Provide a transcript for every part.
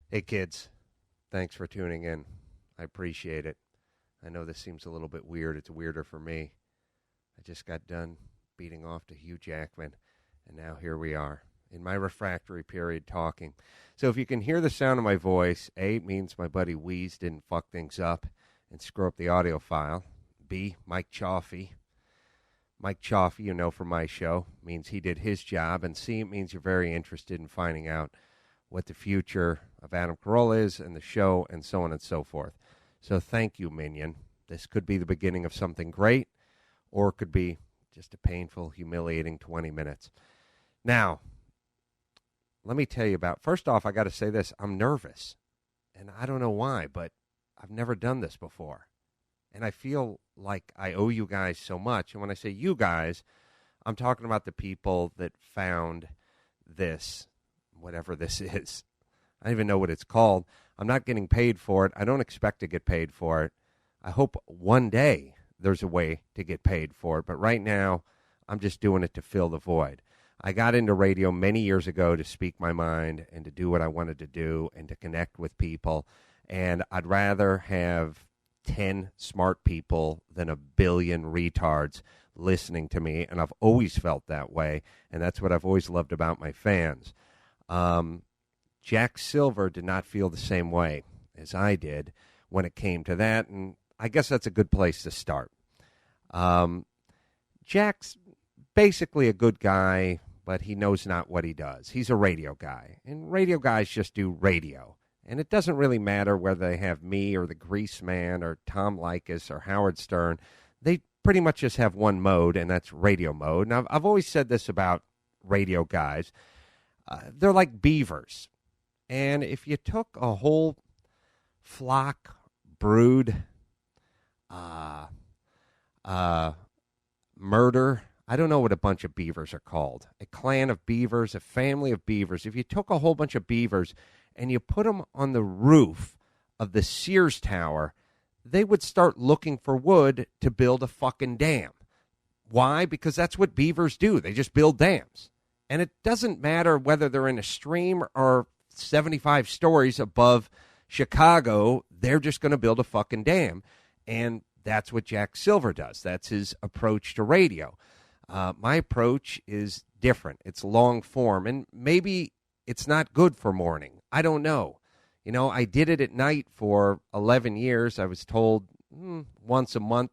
Hey, kids. Thanks for tuning in. I appreciate it. I know this seems a little bit weird. It's weirder for me. I just got done beating off to Hugh Jackman, and now here we are in my refractory period talking. So if you can hear the sound of my voice, A, it means my buddy Wheeze didn't fuck things up and screw up the audio file. B, Mike Chaffee. Mike Chaffee, you know from my show, means he did his job. And C, it means you're very interested in finding out what the future of Adam Carolla is and the show and so on and so forth. So thank you, Minion. This could be the beginning of something great, or it could be just a painful, humiliating 20 minutes. Now, let me tell you about, first off, I got to say this. I'm nervous, and I don't know why, but I've never done this before. And I feel like I owe you guys so much. And when I say you guys, I'm talking about the people that found this, whatever this is. I don't even know what it's called. I'm not getting paid for it. I don't expect to get paid for it. I hope one day there's a way to get paid for it. But right now, I'm just doing it to fill the void. I got into radio many years ago to speak my mind and to do what I wanted to do and to connect with people. And I'd rather have 10 smart people than a billion retards listening to me. And I've always felt that way. And that's what I've always loved about my fans. Jack Silver did not feel the same way as I did when it came to that, and I guess that's a good place to start. Jack's basically a good guy, but he knows not what he does. He's a radio guy, and radio guys just do radio, and it doesn't really matter whether they have me or the Grease Man or Tom Likas or Howard Stern. They pretty much just have one mode, and that's radio mode. And I've always said this about radio guys. They're like beavers. And if you took a whole flock, brood, murder, I don't know what a bunch of beavers are called, a clan of beavers, a family of beavers. If you took a whole bunch of beavers and you put them on the roof of the Sears Tower, they would start looking for wood to build a fucking dam. Why? Because that's what beavers do. They just build dams. And it doesn't matter whether they're in a stream or 75 stories above Chicago, they're just going to build a fucking dam. And that's what Jack Silver does. That's his approach to radio. My approach is different. It's long form, and maybe it's not good for morning. I don't know. You know, I did it at night for 11 years. I was told once a month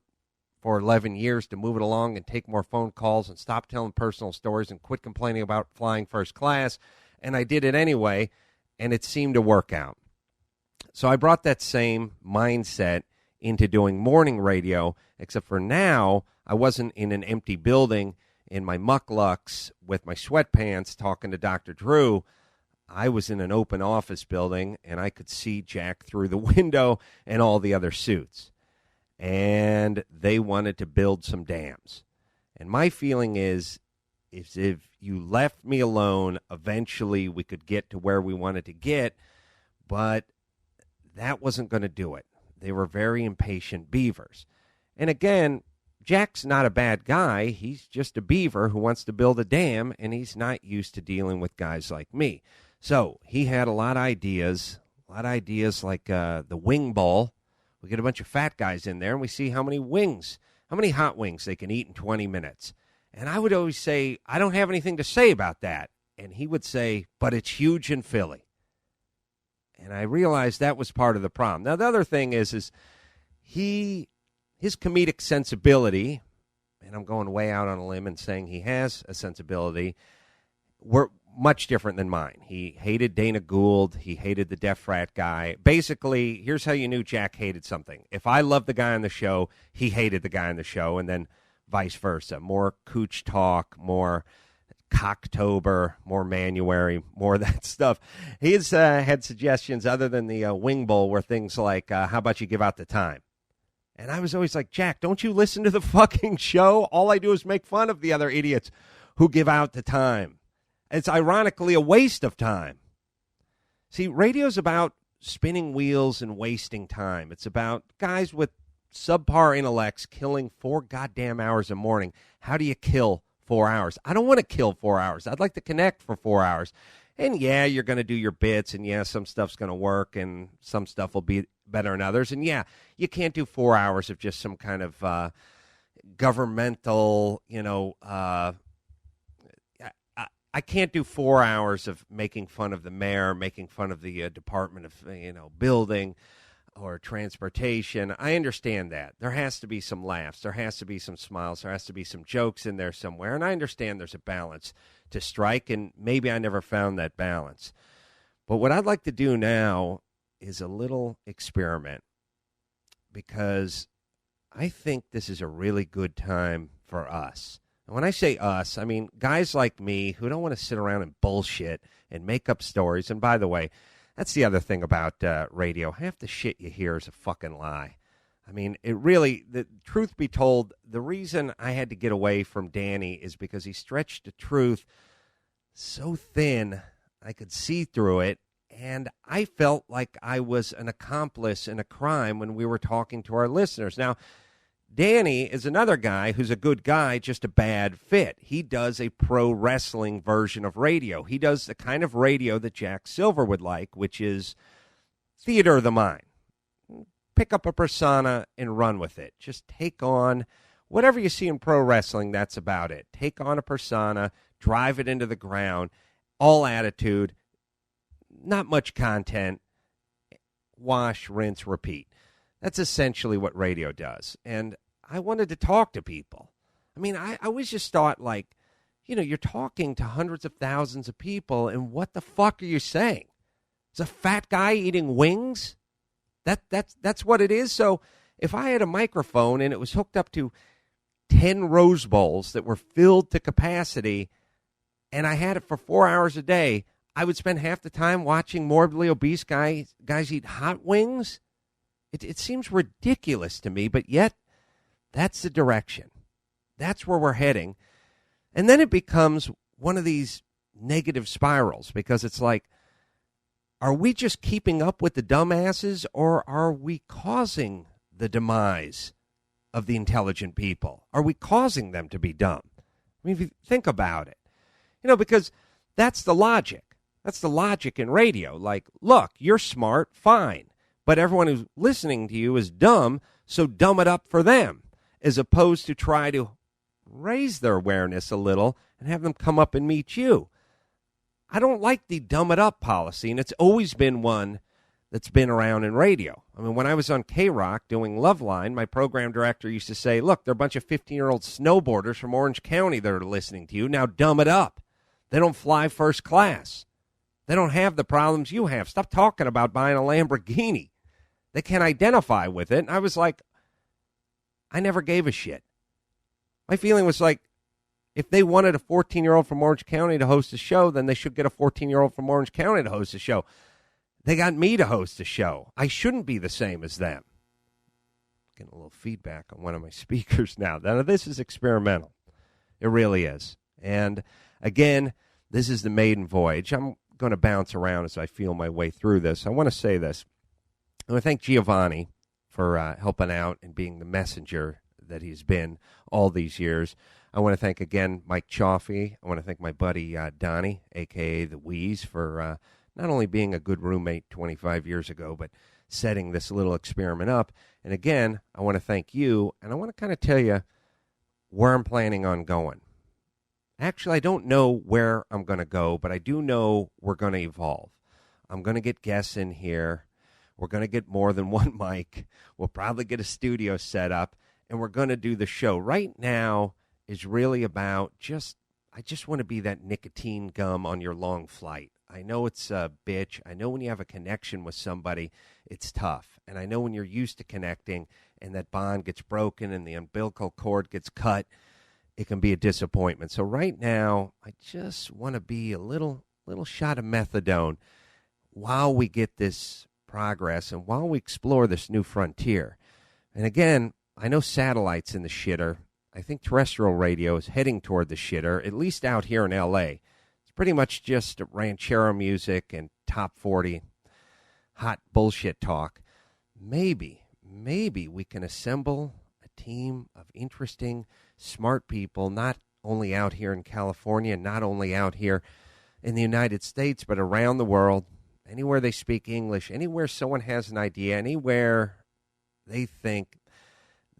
for 11 years to move it along and take more phone calls and stop telling personal stories and quit complaining about flying first class. And I did it anyway, and it seemed to work out. So I brought that same mindset into doing morning radio, except for now I wasn't in an empty building in my mucklucks with my sweatpants talking to Dr. Drew. I was in an open office building, and I could see Jack through the window and all the other suits. And they wanted to build some dams. And my feeling is if you left me alone, eventually we could get to where we wanted to get, but that wasn't going to do it. They were very impatient beavers. And again, Jack's not a bad guy. He's just a beaver who wants to build a dam, and he's not used to dealing with guys like me. So he had a lot of ideas like the wing bowl. We get a bunch of fat guys in there, and we see how many hot wings they can eat in 20 minutes. And I would always say, I don't have anything to say about that. And he would say, but it's huge in Philly. And I realized that was part of the problem. Now, the other thing is his comedic sensibility, and I'm going way out on a limb and saying he has a sensibility, were much different than mine. He hated Dana Gould. He hated the deaf frat guy. Basically, here's how you knew Jack hated something. If I loved the guy on the show, he hated the guy on the show, and then vice versa. More cooch talk, more Cocktober, more Manuary, more of that stuff. He's had suggestions other than the wing bowl were things like, how about you give out the time? And I was always like, Jack, don't you listen to the fucking show? All I do is make fun of the other idiots who give out the time. It's ironically a waste of time. See, radio's about spinning wheels and wasting time. It's about guys with subpar intellects killing 4 goddamn hours a morning. How do you kill 4 hours? I don't want to kill 4 hours. I'd like to connect for 4 hours. And yeah, you're going to do your bits, and yeah, some stuff's going to work, and some stuff will be better than others. And yeah, you can't do 4 hours of just some kind of governmental, I can't do 4 hours of making fun of the mayor, making fun of the Department of, building or transportation. I understand that. There has to be some laughs. There has to be some smiles. There has to be some jokes in there somewhere. And I understand there's a balance to strike, and maybe I never found that balance. But what I'd like to do now is a little experiment, because I think this is a really good time for us. And when I say us, I mean guys like me who don't want to sit around and bullshit and make up stories. And by the way, that's the other thing about radio. Half the shit you hear is a fucking lie. I mean, it really, the truth be told, the reason I had to get away from Danny is because he stretched the truth so thin I could see through it. And I felt like I was an accomplice in a crime when we were talking to our listeners. Now, Danny is another guy who's a good guy, just a bad fit. He does a pro wrestling version of radio. He does the kind of radio that Jack Silver would like, which is theater of the mind. Pick up a persona and run with it. Just take on whatever you see in pro wrestling, that's about it. Take on a persona, drive it into the ground, all attitude, not much content, wash, rinse, repeat. That's essentially what radio does. And I wanted to talk to people. I mean, I always just thought, like, you're talking to hundreds of thousands of people, and what the fuck are you saying? Is a fat guy eating wings? That's what it is. So if I had a microphone and it was hooked up to 10 Rose Bowls that were filled to capacity, and I had it for 4 hours a day, I would spend half the time watching morbidly obese guys eat hot wings? It seems ridiculous to me, but yet that's the direction. That's where we're heading. And then it becomes one of these negative spirals, because it's like, are we just keeping up with the dumbasses, or are we causing the demise of the intelligent people? Are we causing them to be dumb? I mean, if you think about it, because that's the logic. That's the logic in radio. Like, look, you're smart, fine. But everyone who's listening to you is dumb, so dumb it up for them, as opposed to try to raise their awareness a little and have them come up and meet you. I don't like the dumb it up policy, and it's always been one that's been around in radio. I mean, when I was on K-Rock doing Loveline, my program director used to say, look, they're a bunch of 15-year-old snowboarders from Orange County that are listening to you. Now dumb it up. They don't fly first class. They don't have the problems you have. Stop talking about buying a Lamborghini. They can't identify with it. And I was like, I never gave a shit. My feeling was like, if they wanted a 14-year-old from Orange County to host a show, then they should get a 14-year-old from Orange County to host a show. They got me to host a show. I shouldn't be the same as them. Getting a little feedback on one of my speakers now. Now, this is experimental. It really is. And again, this is the maiden voyage. I'm going to bounce around as I feel my way through this. I want to say this. I want to thank Giovanni for helping out and being the messenger that he's been all these years. I want to thank, again, Mike Chaffee. I want to thank my buddy Donnie, a.k.a. The Wheeze, for not only being a good roommate 25 years ago, but setting this little experiment up. And again, I want to thank you, and I want to kind of tell you where I'm planning on going. Actually, I don't know where I'm going to go, but I do know we're going to evolve. I'm going to get guests in here. We're going to get more than one mic. We'll probably get a studio set up, and we're going to do the show. Right now is really about I just want to be that nicotine gum on your long flight. I know it's a bitch. I know when you have a connection with somebody, it's tough. And I know when you're used to connecting and that bond gets broken and the umbilical cord gets cut, it can be a disappointment. So right now, I just want to be a little shot of methadone while we get this progress and while we explore this new frontier. And again, I know satellite's in the shitter. I think terrestrial radio is heading toward the shitter, at least out here in L.A. It's pretty much just ranchero music and top 40 hot bullshit talk. Maybe we can assemble a team of interesting, smart people, not only out here in California, not only out here in the United States, but around the world, anywhere they speak English, anywhere someone has an idea, anywhere they think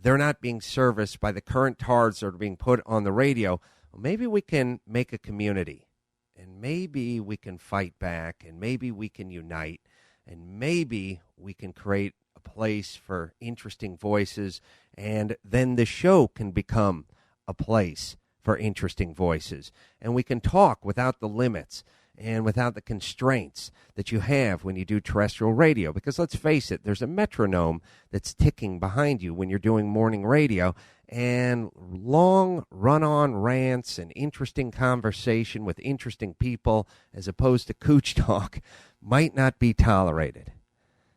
they're not being serviced by the current tards that are being put on the radio, well, maybe we can make a community, and maybe we can fight back, and maybe we can unite, and maybe we can create a place for interesting voices, and then the show can become a place for interesting voices, and we can talk without the limits and without the constraints that you have when you do terrestrial radio. Because let's face it, there's a metronome that's ticking behind you when you're doing morning radio, and long run-on rants and interesting conversation with interesting people as opposed to cooch talk might not be tolerated.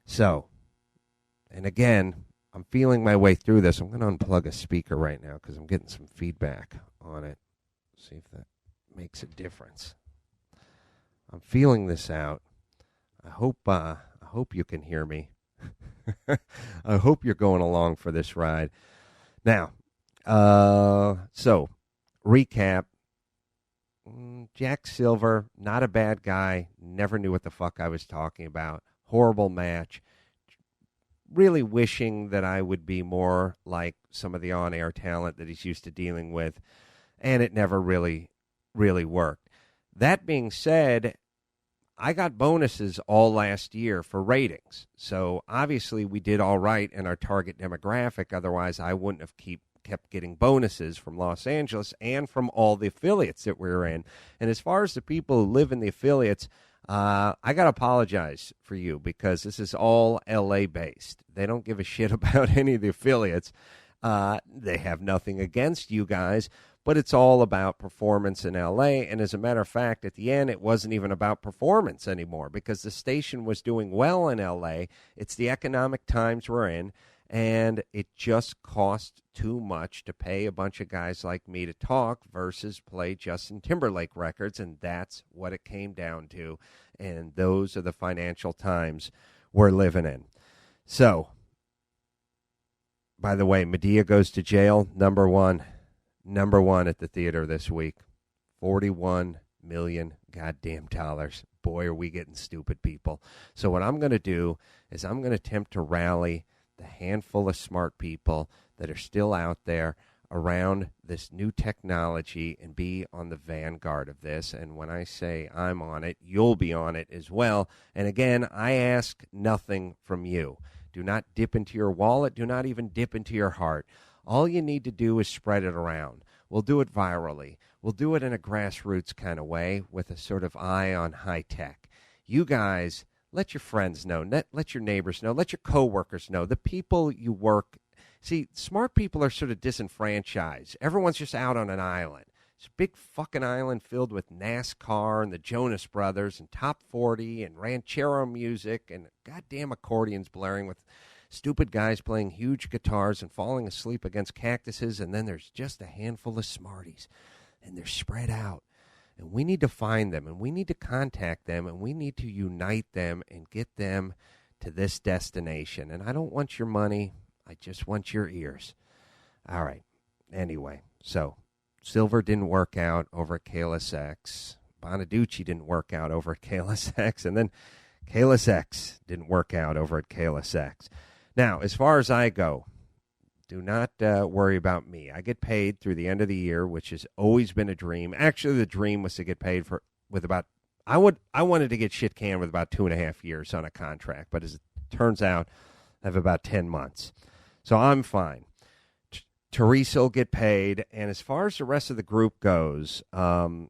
So, and again, I'm feeling my way through this. I'm going to unplug a speaker right now because I'm getting some feedback on it. See if that makes a difference. I'm feeling this out. I hope you can hear me. I hope you're going along for this ride. Now, so recap. Jack Silver, not a bad guy. Never knew what the fuck I was talking about. Horrible match. Really wishing that I would be more like some of the on-air talent that he's used to dealing with, and it never really worked. That being said, I got bonuses all last year for ratings. So obviously we did all right in our target demographic. Otherwise, I wouldn't have kept getting bonuses from Los Angeles and from all the affiliates that we were in. And as far as the people who live in the affiliates, I got to apologize for you because this is all L.A.-based. They don't give a shit about any of the affiliates. They have nothing against you guys, but it's all about performance in L.A. And as a matter of fact, at the end, it wasn't even about performance anymore because the station was doing well in L.A. It's the economic times we're in, and it just cost too much to pay a bunch of guys like me to talk versus play Justin Timberlake records, and that's what it came down to. And those are the financial times we're living in. So, by the way, Medea Goes to Jail, number one at the theater this week. $41 million goddamn dollars. Boy, are we getting stupid, people. So what I'm going to do is I'm going to attempt to rally the handful of smart people that are still out there around this new technology and be on the vanguard of this. And when I say I'm on it, you'll be on it as well. And again, I ask nothing from you. Do not dip into your wallet. Do not even dip into your heart. All you need to do is spread it around. We'll do it virally. We'll do it in a grassroots kind of way with a sort of eye on high tech. You guys, let your friends know. Let your neighbors know. Let your coworkers know. The people you work. See, smart people are sort of disenfranchised. Everyone's just out on an island. It's a big fucking island filled with NASCAR and the Jonas Brothers and Top 40 and ranchero music and goddamn accordions blaring with stupid guys playing huge guitars and falling asleep against cactuses, and then there's just a handful of smarties, and they're spread out. And we need to find them, and we need to contact them, and we need to unite them and get them to this destination. And I don't want your money. I just want your ears. All right. Anyway, so Silver didn't work out over at KLSX. Bonaducci didn't work out over at KLSX. And then KLSX didn't work out over at KLSX. Now, as far as I go, do not worry about me. I get paid through the end of the year, which has always been a dream. Actually, the dream was to get paid with about, I wanted to get shit canned with about 2.5 years on a contract. But as it turns out, I have about 10 months. So I'm fine. Teresa will get paid. And as far as the rest of the group goes, I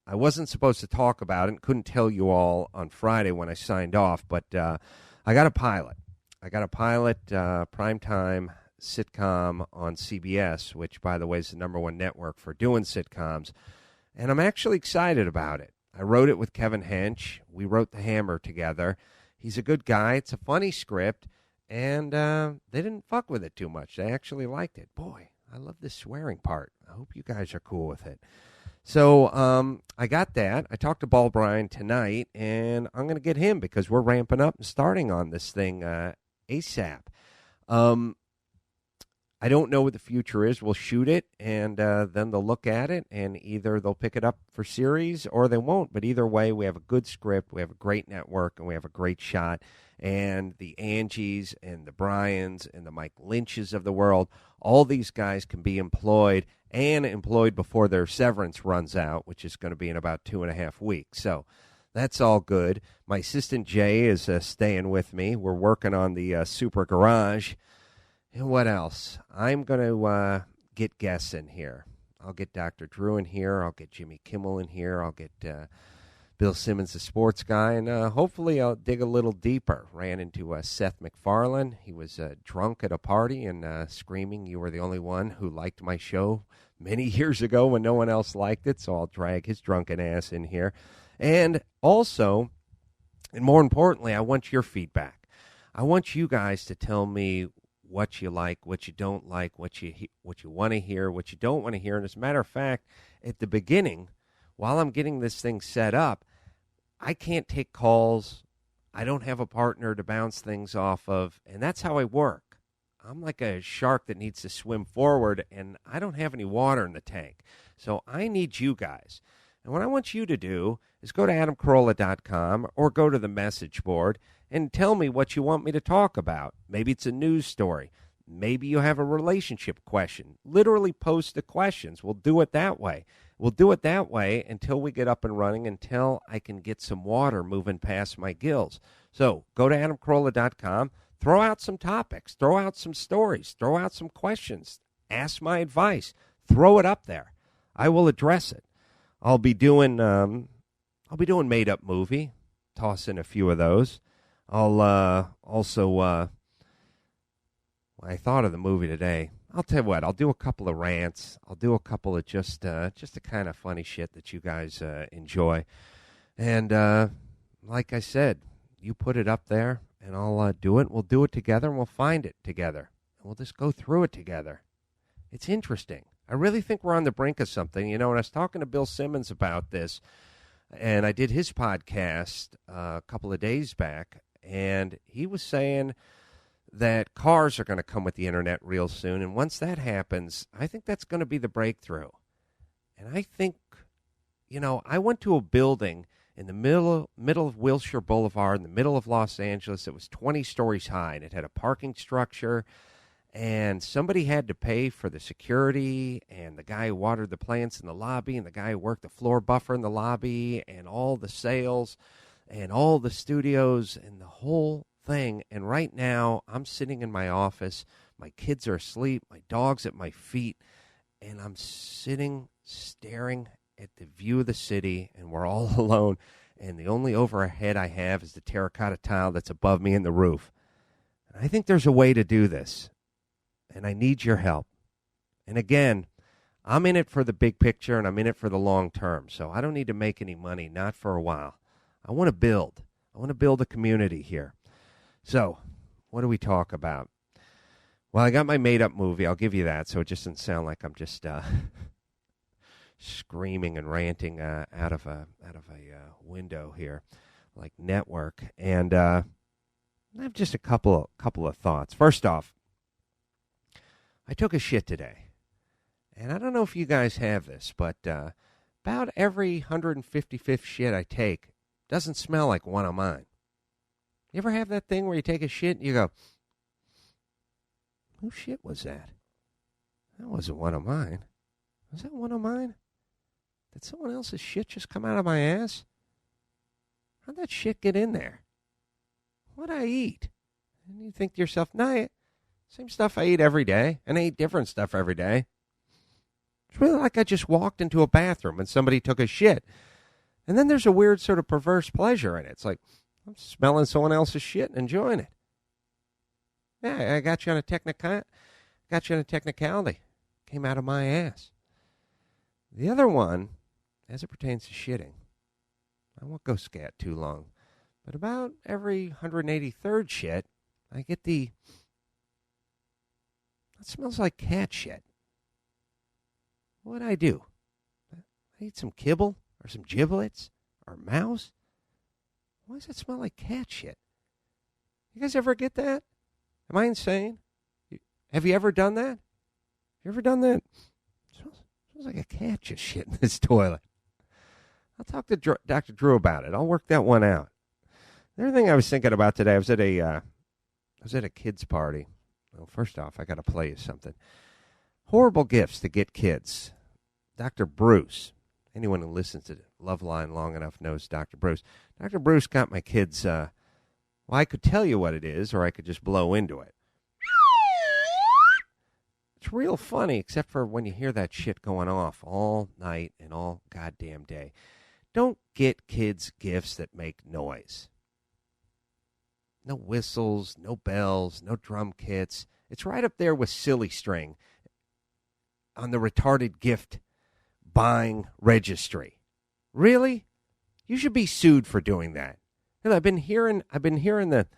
wasn't supposed to talk about it and couldn't tell you all on Friday when I signed off, but I got a pilot. Primetime sitcom on CBS, which, by the way, is the #1 network for doing sitcoms. And I'm actually excited about it. I wrote it with Kevin Hench. We wrote The Hammer together. He's a good guy. It's a funny script. And they didn't fuck with it too much. They actually liked it. Boy, I love this swearing part. I hope you guys are cool with it. So I got that. I talked to Ball Bryan tonight, and I'm going to get him because we're ramping up and starting on this thing ASAP. I don't know what the future is. We'll shoot it, and then they'll look at it, and either they'll pick it up for series or they won't. But either way, we have a good script, we have a great network, and we have a great shot. And the Angies and the Bryans and the Mike Lynches of the world, all these guys can be employed and employed before their severance runs out, which is going to be in about 2.5 weeks. So that's all good. My assistant Jay is staying with me. We're working on the Super Garage. And what else? I'm going to get guests in here. I'll get Dr. Drew in here. I'll get Jimmy Kimmel in here. I'll get Bill Simmons, the sports guy. And hopefully I'll dig a little deeper. Ran into Seth MacFarlane. He was drunk at a party and screaming, "You were the only one who liked my show," many years ago when no one else liked it. So I'll drag his drunken ass in here. And also, and more importantly, I want your feedback. I want you guys to tell me what you like, what you don't like, what you want to hear, what you don't want to hear. And as a matter of fact, at the beginning, while I'm getting this thing set up, I can't take calls. I don't have a partner to bounce things off of, and that's how I work. I'm like a shark that needs to swim forward, and I don't have any water in the tank. So I need you guys. And what I want you to do is go to adamcarolla.com or go to the message board and tell me what you want me to talk about. Maybe it's a news story. Maybe you have a relationship question. Literally post the questions. We'll do it that way. We'll do it that way until we get up and running, until I can get some water moving past my gills. So go to adamcarolla.com. Throw out some topics. Throw out some stories. Throw out some questions. Ask my advice. Throw it up there. I will address it. I'll be doing made up movie. Toss in a few of those. I'll also. I thought of the movie today. I'll tell you what. I'll do a couple of rants. I'll do a couple of just the kind of funny shit that you guys enjoy. And like I said, you put it up there, and I'll do it. We'll do it together, and we'll find it together. And we'll just go through it together. It's interesting. I really think we're on the brink of something. You know, when I was talking to Bill Simmons about this, and I did his podcast a couple of days back, and he was saying that cars are going to come with the internet real soon. And once that happens, I think that's going to be the breakthrough. And I think, you know, I went to a building in the middle of Wilshire Boulevard in the middle of Los Angeles. It was 20 stories high, and it had a parking structure. And somebody had to pay for the security, and the guy who watered the plants in the lobby, and the guy who worked the floor buffer in the lobby, and all the sales, and all the studios, and the whole thing. And right now, I'm sitting in my office. My kids are asleep. My dog's at my feet. And I'm sitting, staring at the view of the city, and we're all alone. And the only overhead I have is the terracotta tile that's above me in the roof. And I think there's a way to do this. And I need your help. And again, I'm in it for the big picture, and I'm in it for the long term. So I don't need to make any money, not for a while. I want to build. I want to build a community here. So what do we talk about? Well, I got my made-up movie. I'll give you that, so it just doesn't sound like I'm just screaming and ranting out of a window here, like network. And I have just a couple of thoughts. First off, I took a shit today, and I don't know if you guys have this, but about every 155th shit I take doesn't smell like one of mine. You ever have that thing where you take a shit and you go, whose shit was that? That wasn't one of mine. Was that one of mine? Did someone else's shit just come out of my ass? How'd that shit get in there? What'd I eat? And you think to yourself, nah, same stuff I eat every day, and I eat different stuff every day. It's really like I just walked into a bathroom and somebody took a shit. And then there's a weird sort of perverse pleasure in it. It's like, I'm smelling someone else's shit and enjoying it. Yeah, I got you on a technicality. Came out of my ass. The other one, as it pertains to shitting, I won't go scat too long, but about every 183rd shit, I get that smells like cat shit. What'd I do? I eat some kibble or some giblets or mouse? Why does it smell like cat shit? You guys ever get that? Am I insane? Have you ever done that? You ever done that? Smells like a cat just shit in this toilet. I'll talk to Dr. Drew about it. I'll work that one out. The other thing I was thinking about today, I was at a kid's party. Well, first off, I got to play you something. Horrible gifts to get kids. Dr. Bruce. Anyone who listens to Loveline long enough knows Dr. Bruce. Dr. Bruce got my kids, well, I could tell you what it is, or I could just blow into it. It's real funny, except for when you hear that shit going off all night and all goddamn day. Don't get kids gifts that make noise. No whistles, no bells, no drum kits. It's right up there with Silly String on the retarded gift buying registry. Really? You should be sued for doing that. And I've been hearing the.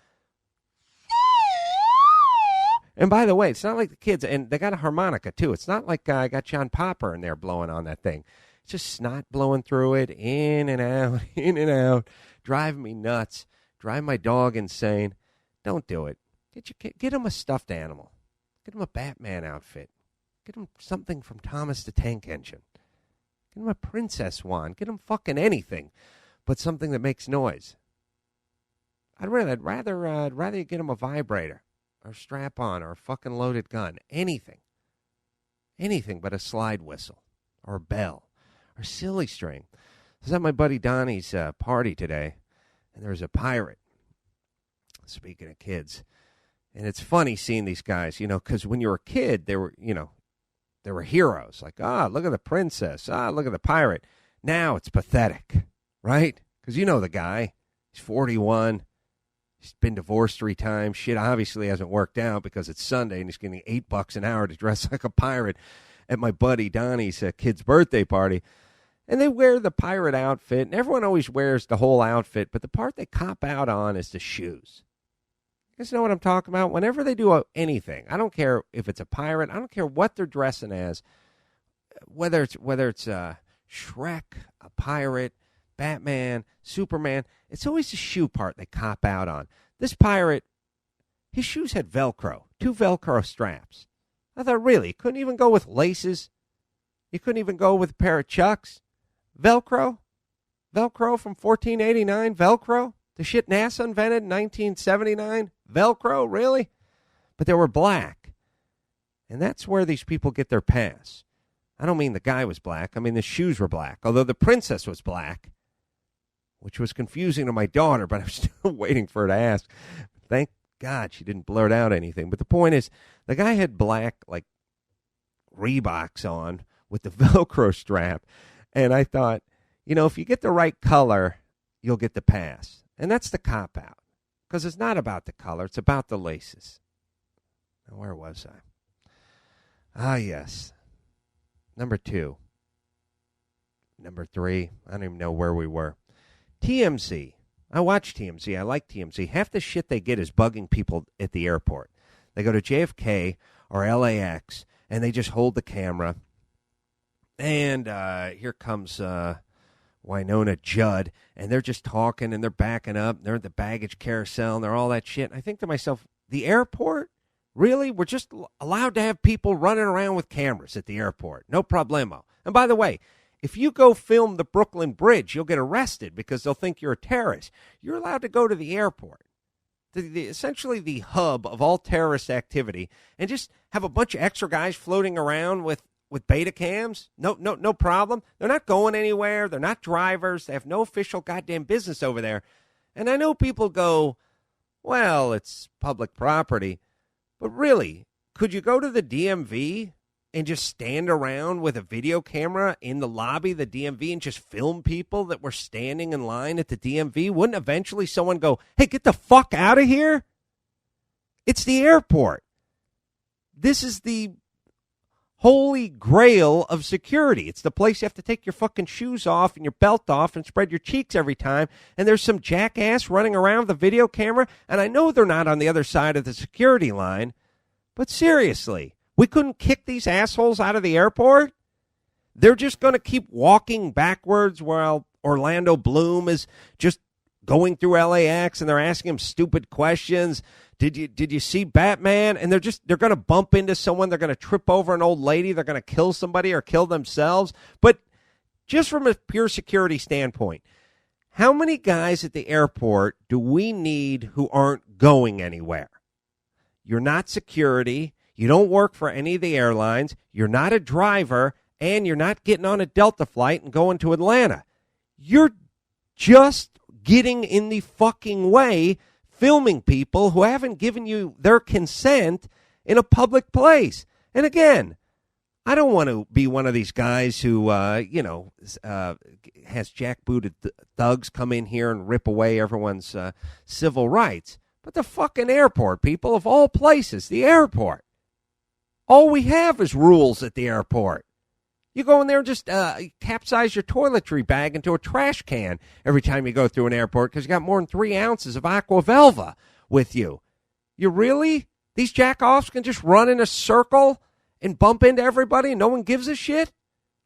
And by the way, it's not like the kids, and they got a harmonica too. It's not like I got John Popper in there blowing on that thing. It's just snot blowing through it, in and out, driving me nuts, drive my dog insane. Don't do it. Get him a stuffed animal. Get him a Batman outfit. Get him something from Thomas the Tank Engine. Get him a princess wand. Get him fucking anything, but something that makes noise. I'd rather you get him a vibrator or strap-on or a fucking loaded gun. Anything but a slide whistle or a bell or Silly String. I was at my buddy Donnie's party today, and there was a pirate. Speaking of kids, and it's funny seeing these guys, because when you were a kid, they were heroes. Like, look at the princess. Look at the pirate. Now it's pathetic, right? Because you know the guy. He's 41. He's been divorced 3 times. Shit obviously hasn't worked out because it's Sunday and he's getting $8 an hour to dress like a pirate at my buddy Donnie's kid's birthday party. And they wear the pirate outfit, and everyone always wears the whole outfit, but the part they cop out on is the shoes. You guys know what I'm talking about? Whenever they do anything, I don't care if it's a pirate, I don't care what they're dressing as, whether it's Shrek, a pirate, Batman, Superman, it's always the shoe part they cop out on. This pirate, his shoes had Velcro, 2 Velcro straps. I thought, really, you couldn't even go with laces? You couldn't even go with a pair of Chucks? Velcro? Velcro from 1489? Velcro? The shit NASA invented in 1979? Velcro? Really? But they were black. And that's where these people get their pass. I don't mean the guy was black. I mean the shoes were black. Although the princess was black, which was confusing to my daughter, but I'm still waiting for her to ask. Thank God she didn't blurt out anything. But the point is, the guy had black, like, Reeboks on with the Velcro strap. And I thought, if you get the right color, you'll get the pass. And that's the cop-out. Because it's not about the color. It's about the laces. Now, where was I? Yes. Number 2. Number 3. I don't even know where we were. TMZ. I watch TMZ. I like TMZ. Half the shit they get is bugging people at the airport. They go to JFK or LAX, and they just hold the camera. And here comes Winona Judd, and they're just talking, and they're backing up. And they're at the baggage carousel, and they're all that shit. And I think to myself, the airport? Really? We're just allowed to have people running around with cameras at the airport. No problemo. And by the way, if you go film the Brooklyn Bridge, you'll get arrested because they'll think you're a terrorist. You're allowed to go to the airport, essentially the hub of all terrorist activity, and just have a bunch of extra guys floating around with beta cams. No problem. They're not going anywhere. They're not drivers. They have no official goddamn business over there. And I know people go, well, it's public property. But really, could you go to the DMV and just stand around with a video camera in the lobby of the DMV and just film people that were standing in line at the DMV? Wouldn't eventually someone go, hey, get the fuck out of here? It's the airport. This is the holy grail of security. It's the place you have to take your fucking shoes off and your belt off and spread your cheeks every time. And there's some jackass running around with a video camera. And I know they're not on the other side of the security line. But seriously, we couldn't kick these assholes out of the airport? They're just going to keep walking backwards while Orlando Bloom is just going through LAX and they're asking him stupid questions. Did you see Batman? And they're going to bump into someone. They're going to trip over an old lady. They're going to kill somebody or kill themselves. But just from a pure security standpoint, how many guys at the airport do we need who aren't going anywhere? You're not security. You don't work for any of the airlines. You're not a driver. And you're not getting on a Delta flight and going to Atlanta. You're just getting in the fucking way, filming people who haven't given you their consent in a public place. And again, I don't want to be one of these guys who, has jackbooted thugs come in here and rip away everyone's civil rights. But the fucking airport, people, of all places, the airport. All we have is rules at the airport. You go in there and just capsize your toiletry bag into a trash can every time you go through an airport because you got more than 3 ounces of Aqua Velva with you. You really? These jack-offs can just run in a circle and bump into everybody and no one gives a shit?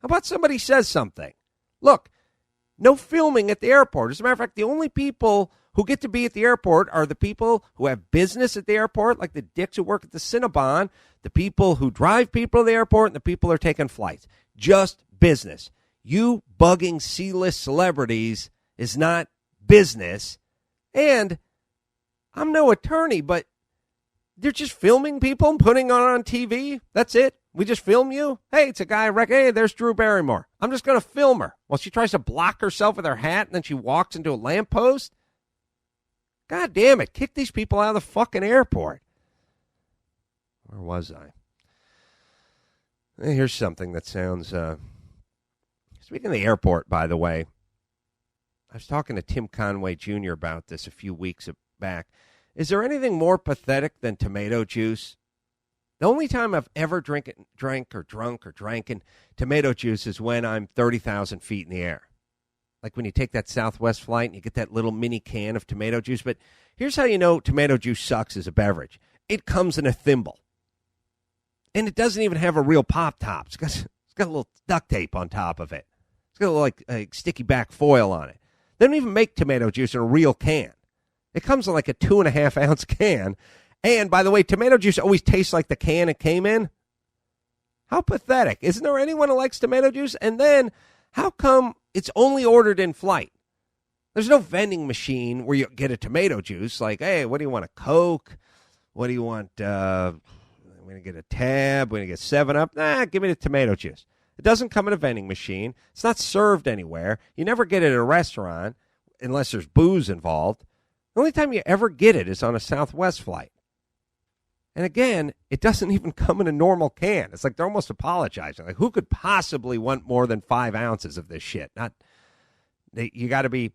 How about somebody says something? Look, no filming at the airport. As a matter of fact, the only people who get to be at the airport are the people who have business at the airport, like the dicks who work at the Cinnabon, the people who drive people to the airport, and the people who are taking flights. Just business. You bugging C-list celebrities is not business. And I'm no attorney, but they're just filming people and putting on TV. That's it. We just film you. Hey, it's a guy I reckon. Hey, there's Drew Barrymore. I'm just going to film her while she tries to block herself with her hat and then she walks into a lamppost. God damn it. Kick these people out of the fucking airport. Where was I? Here's something that sounds... Speaking of the airport, by the way, I was talking to Tim Conway Jr. about this a few weeks back. Is there anything more pathetic than tomato juice? The only time I've ever drank tomato juice is when I'm 30,000 feet in the air. Like when you take that Southwest flight and you get that little mini can of tomato juice. But here's how you know tomato juice sucks as a beverage. It comes in a thimble. And it doesn't even have a real pop top. It's got a little duct tape on top of it. It's got a little like sticky back foil on it. They don't even make tomato juice in a real can. It comes in like a 2.5 ounce can. And by the way, tomato juice always tastes like the can it came in. How pathetic. Isn't there anyone who likes tomato juice? And then how come it's only ordered in flight? There's no vending machine where you get a tomato juice. Like, hey, what do you want, a Coke? What do you want? We're going to get a Tab. We're going to get 7-Up. Nah, give me the tomato juice. It doesn't come in a vending machine. It's not served anywhere. You never get it at a restaurant unless there's booze involved. The only time you ever get it is on a Southwest flight. And again, it doesn't even come in a normal can. It's like they're almost apologizing. Like, who could possibly want more than 5 ounces of this shit? You got to be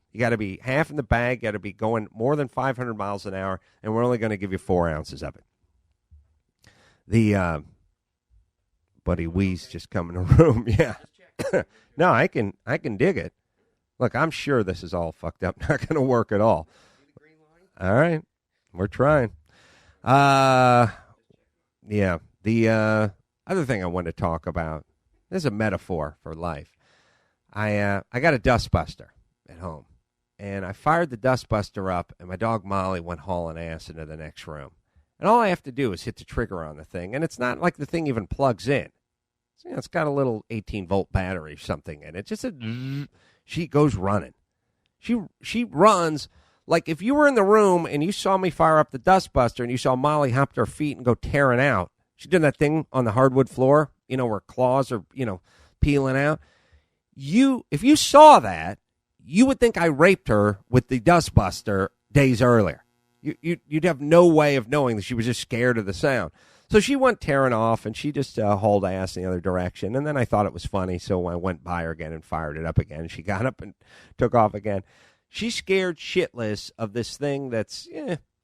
half in the bag. Got to be going more than 500 miles an hour, and we're only going to give you 4 ounces of it. The Buddy Wee's just come in the room. Yeah, no, I can dig it. Look, I'm sure this is all fucked up. Not going to work at all. All right, we're trying. Yeah. The other thing I wanted to talk about, this is a metaphor for life. I got a dustbuster at home, and I fired the dustbuster up, and my dog Molly went hauling ass into the next room. And all I have to do is hit the trigger on the thing, and it's not like the thing even plugs in. So, it's got a little 18-volt battery or something in it. Just she goes running. She runs. Like, if you were in the room and you saw me fire up the dustbuster and you saw Molly hop to her feet and go tearing out, she did that thing on the hardwood floor, where claws are, peeling out. If you saw that, you would think I raped her with the dustbuster days earlier. You'd have no way of knowing that she was just scared of the sound. So she went tearing off, and she just hauled ass in the other direction. And then I thought it was funny, so I went by her again and fired it up again. She got up and took off again. She's scared shitless of this thing that's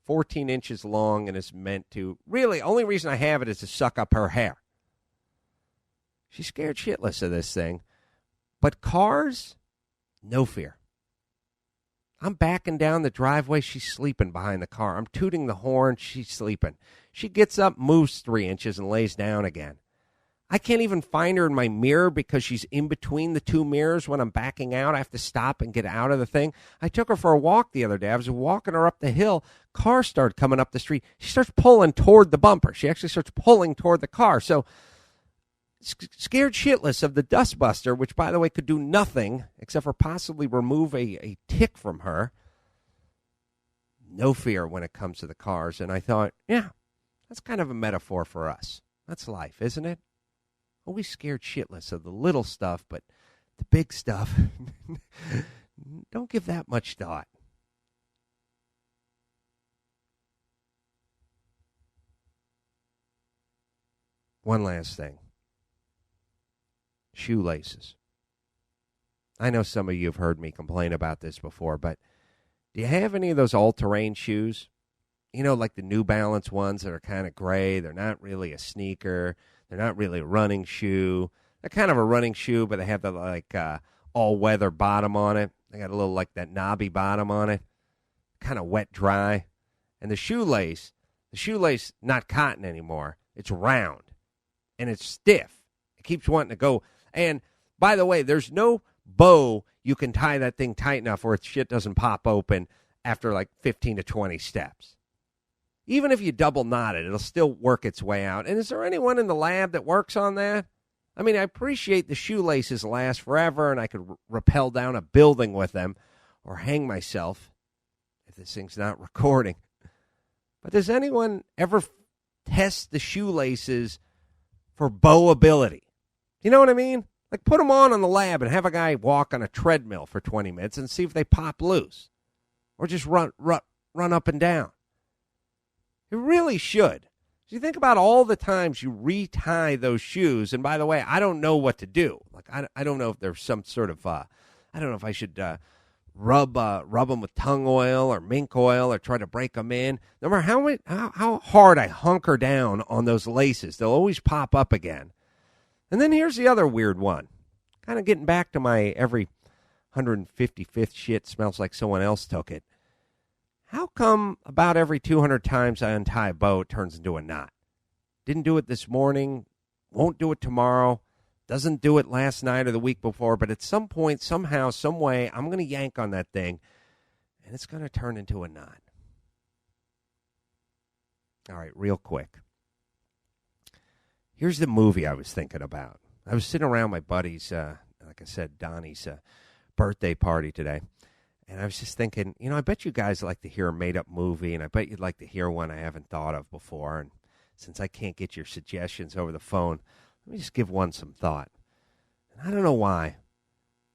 14 inches long and is meant to, really, only reason I have it is to suck up her hair. She's scared shitless of this thing. But cars, no fear. I'm backing down the driveway. She's sleeping behind the car. I'm tooting the horn. She's sleeping. She gets up, moves 3 inches, and lays down again. I can't even find her in my mirror because she's in between the two mirrors when I'm backing out. I have to stop and get out of the thing. I took her for a walk the other day. I was walking her up the hill. Car started coming up the street. She starts pulling toward the bumper. She actually starts pulling toward the car. So scared shitless of the dustbuster, which, by the way, could do nothing except for possibly remove a tick from her. No fear when it comes to the cars. And I thought, yeah, that's kind of a metaphor for us. That's life, isn't it? Always scared shitless of the little stuff, but the big stuff, don't give that much thought. One last thing. Shoelaces. I know some of you have heard me complain about this before, but do you have any of those all-terrain shoes? You know, like the New Balance ones that are kind of gray. They're not really a sneaker. They're not really a running shoe. They're kind of a running shoe, but they have the all-weather bottom on it. They got a little like that knobby bottom on it, kind of wet dry. And the shoelace, not cotton anymore. It's round, and it's stiff. It keeps wanting to go. And, by the way, there's no bow you can tie that thing tight enough where its shit doesn't pop open after like 15 to 20 steps. Even if you double knot it, it'll still work its way out. And is there anyone in the lab that works on that? I mean, I appreciate the shoelaces last forever, and I could rappel down a building with them or hang myself if this thing's not recording. But does anyone ever test the shoelaces for bowability? You know what I mean? Like, put them on the lab and have a guy walk on a treadmill for 20 minutes and see if they pop loose. Or just run up and down. You really should. So you think about all the times you retie those shoes, and by the way, I don't know what to do. Like I don't know if there's some sort of I don't know if I should rub them with tongue oil or mink oil or try to break them in. No matter how hard I hunker down on those laces, they'll always pop up again. And then here's the other weird one. Kind of getting back to my every 155th shit smells like someone else took it. How come about every 200 times I untie a bow, it turns into a knot? Didn't do it this morning, won't do it tomorrow, doesn't do it last night or the week before, but at some point, somehow, some way, I'm going to yank on that thing, and it's going to turn into a knot. All right, real quick. Here's the movie I was thinking about. I was sitting around my buddy's, like I said, Donnie's birthday party today. And I was just thinking, I bet you guys like to hear a made-up movie, and I bet you'd like to hear one I haven't thought of before. And since I can't get your suggestions over the phone, let me just give one some thought. And I don't know why,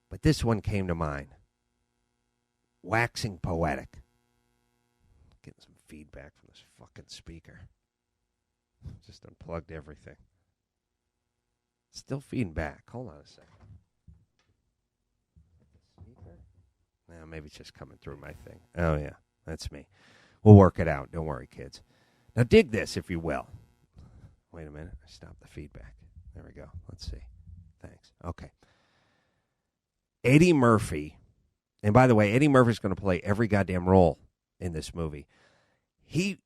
but this one came to mind. Waxing Poetic. Getting some feedback from this fucking speaker. Just unplugged everything. Still feeding back. Hold on a second. Well, maybe it's just coming through my thing. Oh, yeah, that's me. We'll work it out. Don't worry, kids. Now, dig this, if you will. Wait a minute. Stop the feedback. There we go. Let's see. Thanks. Okay. Eddie Murphy. And by the way, Eddie Murphy's going to play every goddamn role in this movie. He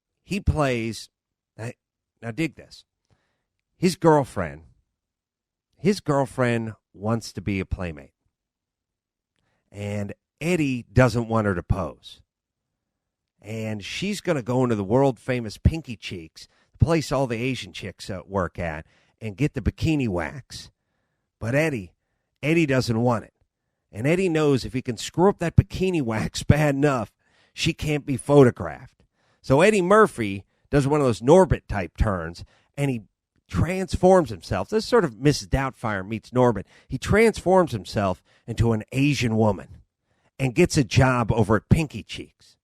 plays... Now, dig this. His girlfriend wants to be a playmate. And Eddie doesn't want her to pose. And she's going to go into the world-famous Pinky Cheeks, the place all the Asian chicks work at, and get the bikini wax. But Eddie doesn't want it. And Eddie knows if he can screw up that bikini wax bad enough, she can't be photographed. So Eddie Murphy does one of those Norbit-type turns, and he transforms himself. This is sort of Mrs. Doubtfire meets Norbit. He transforms himself into an Asian woman and gets a job over at Pinky Cheeks.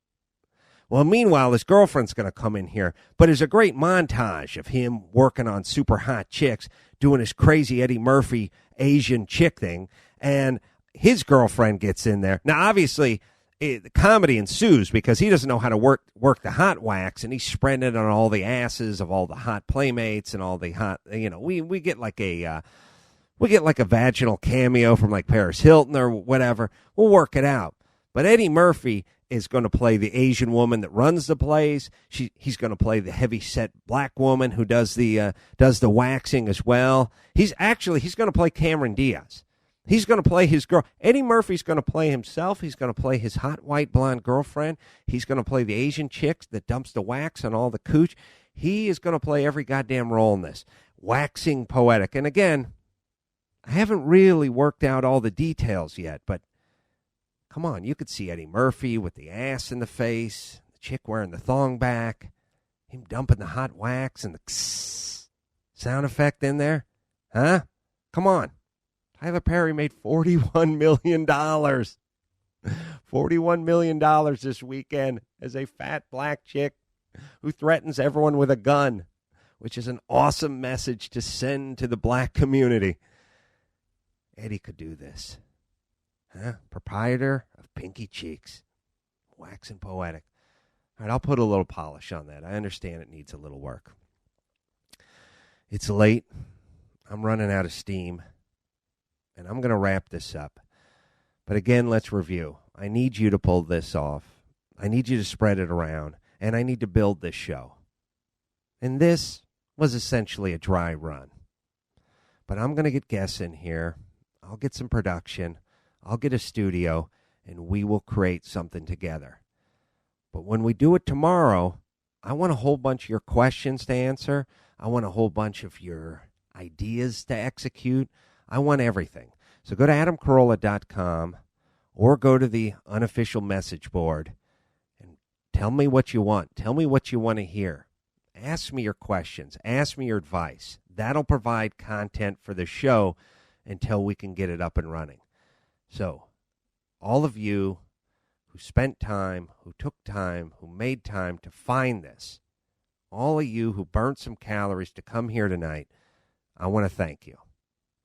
Well, meanwhile, his girlfriend's going to come in here, but there's a great montage of him working on super hot chicks, doing his crazy Eddie Murphy Asian chick thing, and his girlfriend gets in there. Now, obviously, the comedy ensues because he doesn't know how to work the hot wax, and he's spreading it on all the asses of all the hot playmates and all the hot, we get like a vaginal cameo from like Paris Hilton or whatever. We'll work it out. But Eddie Murphy is going to play the Asian woman that runs the place. He's going to play the heavy-set black woman who does the waxing as well. He's going to play Cameron Diaz. He's going to play his girl. Eddie Murphy's going to play himself. He's going to play his hot white blonde girlfriend. He's going to play the Asian chick that dumps the wax on all the cooch. He is going to play every goddamn role in this. Waxing poetic. And again, I haven't really worked out all the details yet, but come on, you could see Eddie Murphy with the ass in the face, the chick wearing the thong back, him dumping the hot wax and the sound effect in there. Huh? Come on. Tyler Perry made $41 million. $41 million this weekend as a fat black chick who threatens everyone with a gun, which is an awesome message to send to the black community. Eddie could do this. Huh? Proprietor of Pinky Cheeks. Waxing poetic. All right, I'll put a little polish on that. I understand it needs a little work. It's late. I'm running out of steam. And I'm going to wrap this up. But again, let's review. I need you to pull this off. I need you to spread it around. And I need to build this show. And this was essentially a dry run. But I'm going to get guests in here. I'll get some production. I'll get a studio. And we will create something together. But when we do it tomorrow, I want a whole bunch of your questions to answer. I want a whole bunch of your ideas to execute. I want everything. So go to adamcarolla.com or go to the unofficial message board and tell me what you want. Tell me what you want to hear. Ask me your questions. Ask me your advice. That'll provide content for the show until we can get it up and running. So all of you who spent time, who took time, who made time to find this, all of you who burnt some calories to come here tonight, I want to thank you.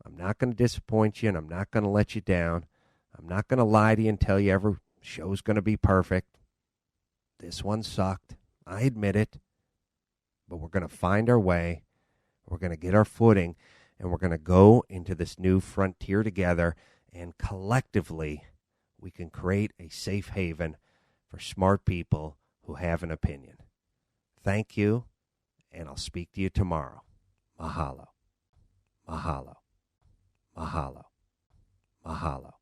I'm not going to disappoint you, and I'm not going to let you down. I'm not going to lie to you and tell you every show's going to be perfect. This one sucked. I admit it. But we're going to find our way. We're going to get our footing, and we're going to go into this new frontier together, and collectively we can create a safe haven for smart people who have an opinion. Thank you, and I'll speak to you tomorrow. Mahalo. Mahalo. Mahalo. Mahalo.